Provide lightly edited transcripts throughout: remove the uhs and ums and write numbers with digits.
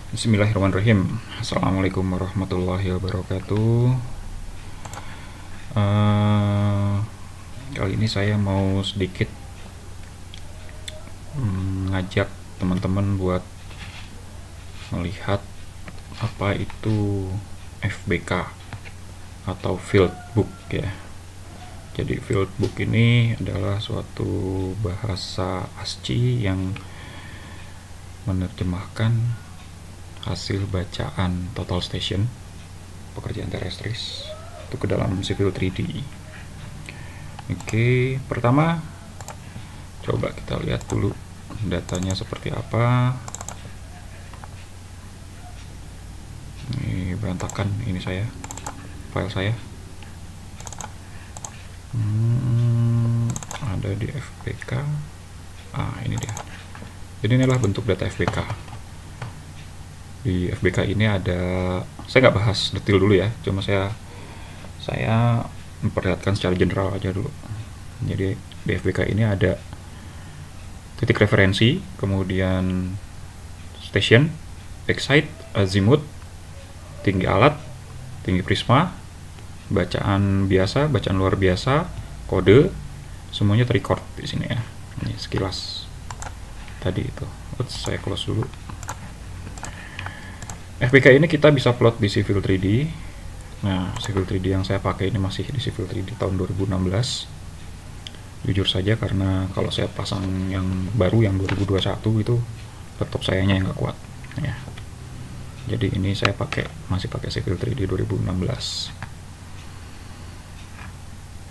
Bismillahirrahmanirrahim. Assalamualaikum warahmatullahi wabarakatuh. Eh, Kali ini saya mau sedikit ngajak teman-teman buat melihat apa itu FBK atau Field Book ya. Jadi Field Book ini adalah suatu bahasa ASCII yang menerjemahkan hasil bacaan total station pekerjaan terestris itu ke dalam Civil 3D. Oke, pertama coba kita lihat dulu datanya seperti apa. Ini berantakan ini file saya. Ada di FBK. Ini dia. Jadi inilah bentuk data FBK. Di FBK ini ada, saya nggak bahas detail dulu ya, cuma saya memperlihatkan secara general aja dulu. Jadi di FBK ini ada titik referensi, kemudian station, backside, azimuth, tinggi alat, tinggi prisma, bacaan biasa, bacaan luar biasa, kode, semuanya terrecord di sini ya. Ini sekilas tadi itu. Saya close dulu. FBK ini kita bisa plot di Civil 3D. Nah, Civil 3D yang saya pakai ini masih di Civil 3D tahun 2016. Jujur saja karena kalau saya pasang yang baru yang 2021 itu laptop sayanya yang nggak kuat. Ya. Jadi ini saya masih pakai Civil 3D 2016.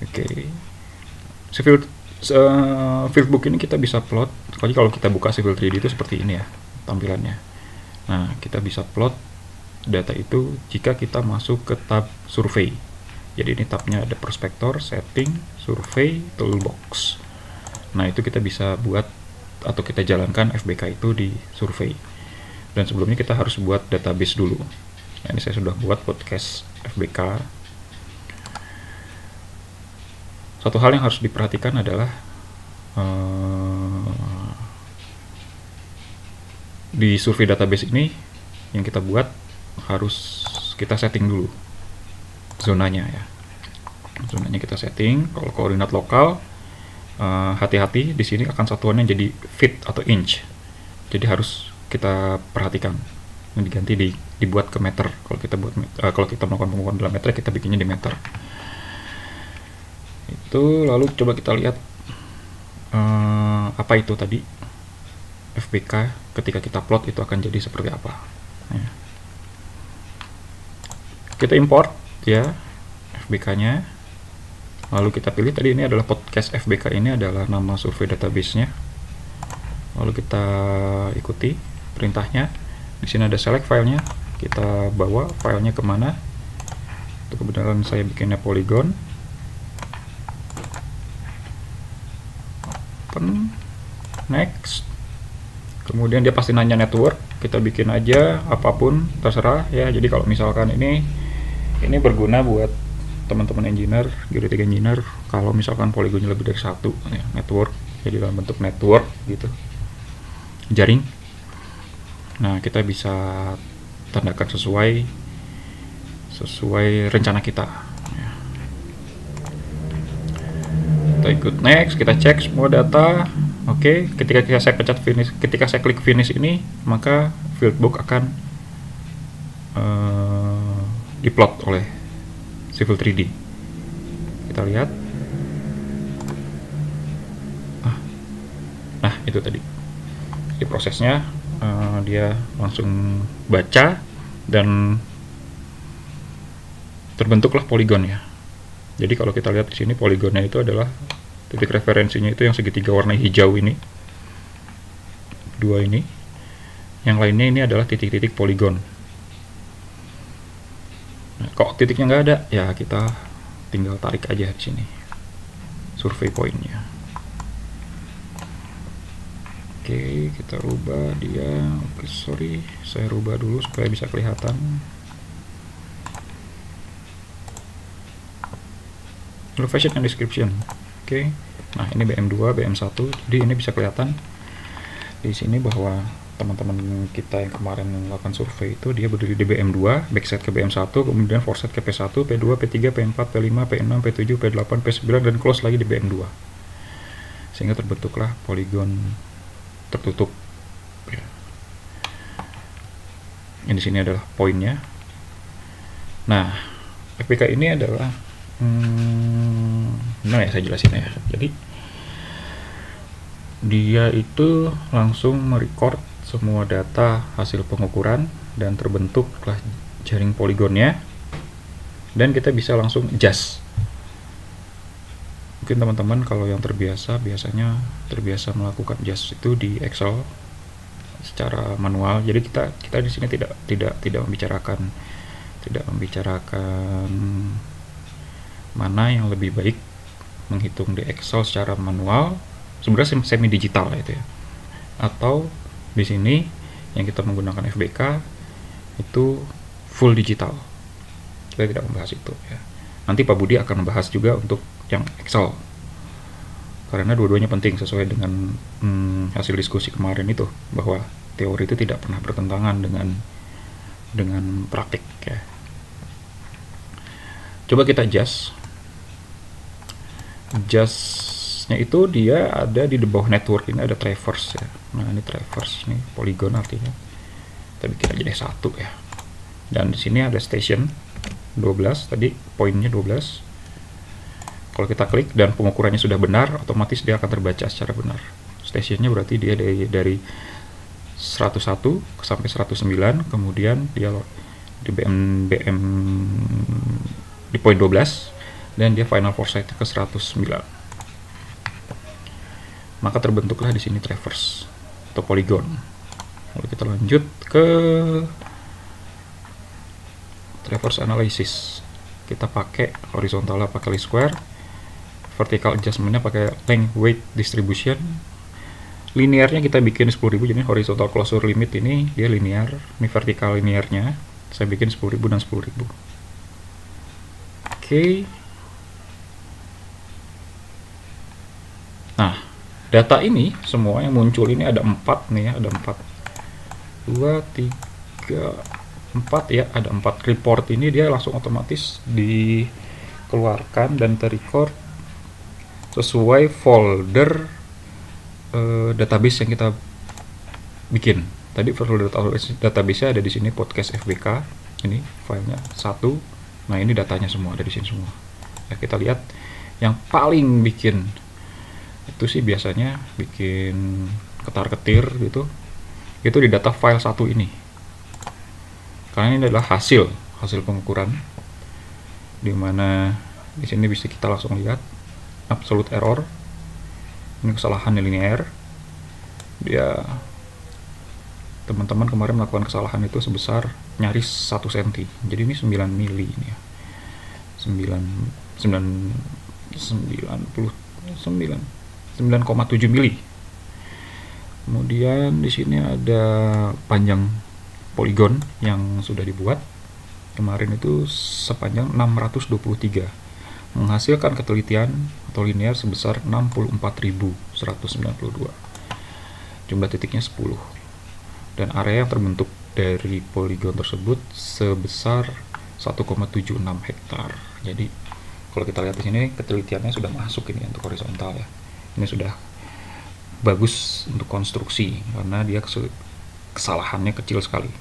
Oke. Field Book ini kita bisa plot. Jadi kalau kita buka Civil 3D itu seperti ini ya tampilannya. Nah, kita bisa plot data itu jika kita masuk ke tab survei. Jadi ini tabnya ada perspektor, setting, survei, toolbox. Nah, itu kita bisa buat atau kita jalankan FBK itu di survei. Dan sebelumnya kita harus buat database dulu. Nah, ini saya sudah buat podcast FBK. Satu hal yang harus diperhatikan adalah di survei database ini yang kita buat harus kita setting dulu zonanya ya. Zonanya kita setting. Kalau koordinat lokal, hati-hati di sini akan satuannya jadi feet atau inch. Jadi harus kita perhatikan. Diganti dibuat ke meter. Kalau kita melakukan pengukuran dalam meter, kita bikinnya di meter. Itu lalu coba kita lihat apa itu tadi FBK ketika kita plot itu akan jadi seperti apa ya. Kita import ya FBK nya, lalu kita pilih tadi ini adalah podcast FBK, ini adalah nama survei database nya, lalu kita ikuti perintahnya. Di sini ada select filenya, kita bawa filenya kemana. Itu kebetulan saya bikinnya polygon. Open, next. Kemudian dia pasti nanya network, kita bikin aja apapun terserah ya. Jadi kalau misalkan ini berguna buat teman-teman engineer, geodetik engineer, kalau misalkan poligonnya lebih dari satu ya, network, jadi dalam bentuk network gitu, jaring. Nah, kita bisa tandakan sesuai rencana kita ya. Kita ikut next, kita cek semua data. Oke, ketika saya pencet finish, ketika saya klik finish ini, maka Fieldbook akan diplot oleh Civil 3D. Kita lihat. Nah, itu tadi. Di prosesnya dia langsung baca dan terbentuklah poligon ya. Jadi kalau kita lihat di sini poligonnya itu adalah titik referensinya itu yang segitiga warna hijau ini, dua ini. Yang lainnya ini adalah titik-titik poligon. Nah, kok titiknya nggak ada ya, kita tinggal tarik aja di sini survei pointnya. Oke, kita rubah dia. Oke, sorry, saya rubah dulu supaya bisa kelihatan. Elevation and description. Oke. Nah, ini BM2, BM1. Jadi ini bisa kelihatan di sini bahwa teman-teman kita yang kemarin melakukan survei itu dia berdiri di BM2, backset ke BM1, kemudian foreset ke P1, P2, P3, P4, P5, P6, P7, P8, P9, dan close lagi di BM2. Sehingga terbentuklah poligon tertutup. Ya. Ini di sini adalah poinnya. Nah, FBK ini adalah gimana ya saya jelasin ya. Jadi dia itu langsung merecord semua data hasil pengukuran dan terbentuklah jaring poligonnya, dan kita bisa langsung adjust. Mungkin teman-teman kalau yang biasanya terbiasa melakukan adjust itu di Excel secara manual. Jadi kita di sini tidak membicarakan mana yang lebih baik menghitung di Excel secara manual, sebenarnya semi digital itu ya, atau di sini yang kita menggunakan FBK itu full digital. Kita tidak membahas itu ya. Nanti Pak Budi akan membahas juga untuk yang Excel, karena dua-duanya penting sesuai dengan hasil diskusi kemarin itu, bahwa teori itu tidak pernah bertentangan dengan praktik ya. Coba kita adjustnya itu dia ada di bawah network. Ini ada traverse ya. Nah ini traverse, ini polygon artinya kita bikin aja deh 1 ya. Dan di sini ada station 12, tadi poinnya 12. Kalau kita klik dan pengukurannya sudah benar, otomatis dia akan terbaca secara benar. Stationnya berarti dia dari 101 sampai 109, kemudian dia di BM di poin 12, dan dia final foresight ke 109. Maka terbentuklah di sini traverse atau polygon. Lalu kita lanjut ke traverse analysis. Kita pakai horizontalnya pakai least square, vertical adjustmentnya pakai length weight distribution, linearnya kita bikin 10.000. Jadi horizontal closure limit ini dia linear, ini vertical linearnya saya bikin 10.000 dan 10.000. Oke. Nah, data ini semua yang muncul ini ada 4 nih ya, ada 4. 2, 3, 4 ya, ada 4 report ini dia langsung otomatis dikeluarkan dan terrecord sesuai folder database yang kita bikin. Tadi folder database-nya ada di sini, podcast FBK. Ini filenya 1. Nah, ini datanya semua ada di sini semua. Ya, kita lihat yang paling bikin itu sih biasanya bikin ketar-ketir gitu. Itu di data file 1 ini. Karena ini adalah hasil pengukuran, dimana di sini bisa kita langsung lihat absolute error. Ini kesalahan linear. Dia teman-teman kemarin melakukan kesalahan itu sebesar nyaris 1 cm. Jadi ini 9 mili ini ya. 9,7 mili. Kemudian di sini ada panjang poligon yang sudah dibuat kemarin itu sepanjang 623, menghasilkan ketelitian atau linear sebesar 64.192. Jumlah titiknya 10. Dan area yang terbentuk dari poligon tersebut sebesar 1,76 hektar. Jadi kalau kita lihat di sini ketelitiannya sudah masuk ini untuk horizontal ya. Ini sudah bagus untuk konstruksi karena dia kesalahannya kecil sekali.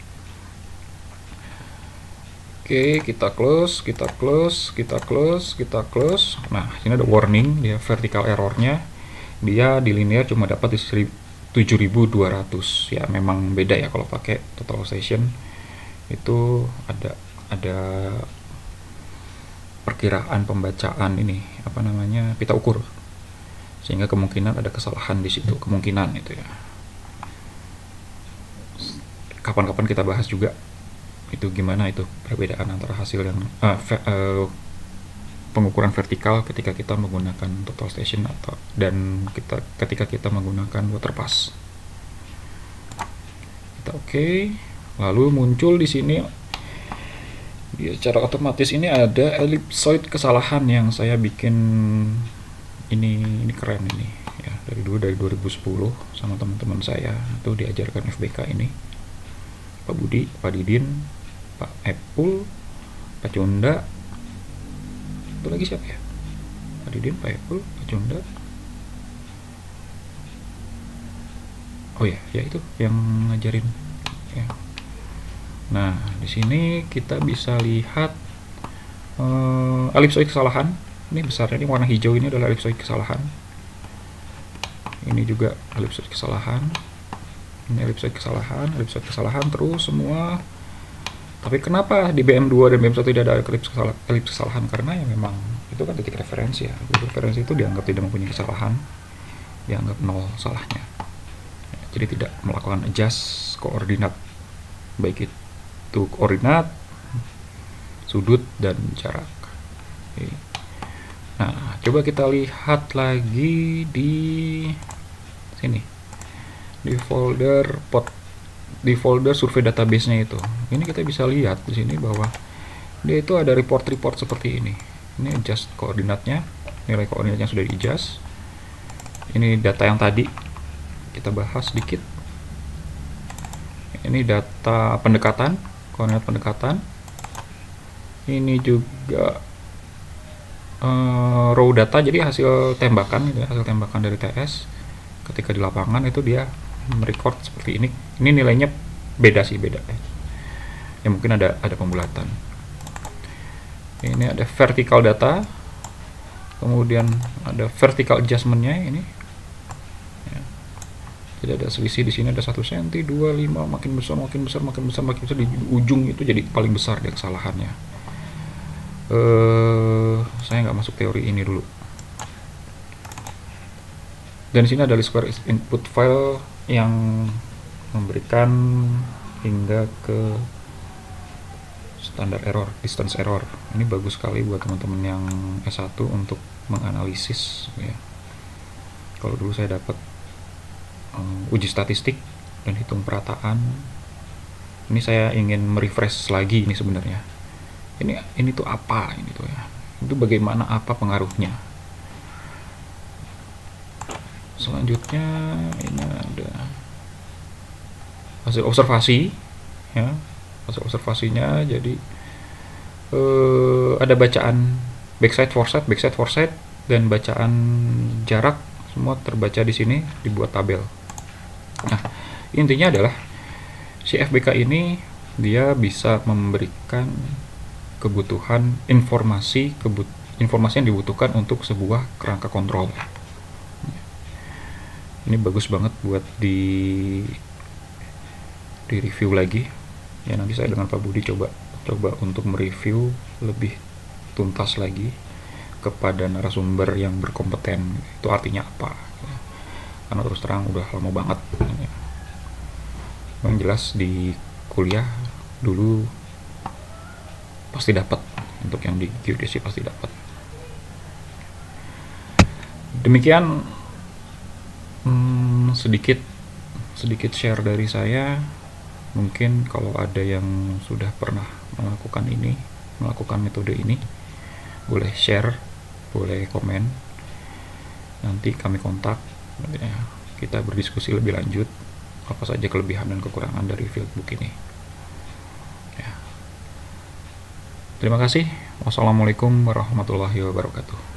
Oke, kita close. Nah, ini ada warning, dia vertical errornya dia di linear cuma dapat di 7.200 ya. Memang beda ya kalau pakai total station itu ada perkiraan pembacaan ini apa namanya pita ukur, sehingga kemungkinan ada kesalahan di situ, kemungkinan itu ya. Kapan-kapan kita bahas juga itu gimana itu perbedaan antara hasil yang pengukuran vertikal ketika kita menggunakan total station dan ketika kita menggunakan waterpass. Kita oke. Lalu muncul di sini ya, secara otomatis ini ada ellipsoid kesalahan yang saya bikin. Ini keren ini ya. dari 2010 sama teman-teman saya itu diajarkan FBK ini, Pak Budi, Pak Didin, Pak Epul, Pak Cunda, itu lagi siapa ya? Pak Didin, Pak Epul, Pak Cunda. Oh ya, ya itu yang ngajarin. Ya. Nah, di sini kita bisa lihat elipsoid kesalahan. Ini besarnya, ini warna hijau ini adalah elipsoid kesalahan. Ini juga elipsoid kesalahan. Ini elipsoid kesalahan terus semua. Tapi kenapa di BM2 dan BM1 tidak ada elips kesalahan? Karena ya memang itu kan titik referensi ya. Referensi itu dianggap tidak mempunyai kesalahan, dianggap nol salahnya. Jadi tidak melakukan adjust koordinat, baik itu koordinat, sudut, dan jarak. Oke. Nah, coba kita lihat lagi di sini, di folder survei database-nya itu. Ini kita bisa lihat di sini bahwa dia itu ada report-report seperti ini. Ini adjust koordinatnya, nilai koordinatnya sudah di adjust. Ini data yang tadi kita bahas sedikit. Ini data pendekatan, koordinat pendekatan. Ini juga raw data, jadi hasil tembakan gitu ya, hasil tembakan dari TS ketika di lapangan itu dia merecord seperti ini. Ini nilainya beda sih, beda ya. Ya mungkin ada pembulatan. Ini ada vertical data, kemudian ada vertical adjustment-nya ini. Ya. Jadi ada selisih di sini, ada 1 cm, 25, makin besar, di ujung itu jadi paling besar dia kesalahannya. Saya nggak masuk teori ini dulu. Dan di sini ada list square input file yang memberikan hingga ke standar error, distance error. Ini bagus sekali buat teman-teman yang S1 untuk menganalisis ya. Kalau dulu saya dapat uji statistik dan hitung perataan. Ini saya ingin merefresh lagi ini sebenarnya. Ini tuh apa ini tuh ya? Itu bagaimana, apa pengaruhnya? Selanjutnya ini ada hasil observasi ya. Hasil observasinya jadi ada bacaan backside foresight dan bacaan jarak semua terbaca di sini, dibuat tabel. Nah, intinya adalah si FBK ini dia bisa memberikan kebutuhan informasi yang dibutuhkan untuk sebuah kerangka kontrol. Ini bagus banget buat di review lagi ya. Nanti saya dengan Pak Budi coba untuk mereview lebih tuntas lagi kepada narasumber yang berkompeten. Itu artinya apa ya. Karena terus terang udah lama banget ya. Yang jelas di kuliah dulu pasti dapat, untuk yang di geodesi pasti dapat. Demikian sedikit share dari saya. Mungkin kalau ada yang sudah pernah melakukan metode ini, boleh share, boleh komen. Nanti kami kontak ya, kita berdiskusi lebih lanjut apa saja kelebihan dan kekurangan dari fieldbook ini. Terima kasih. Wassalamualaikum warahmatullahi wabarakatuh.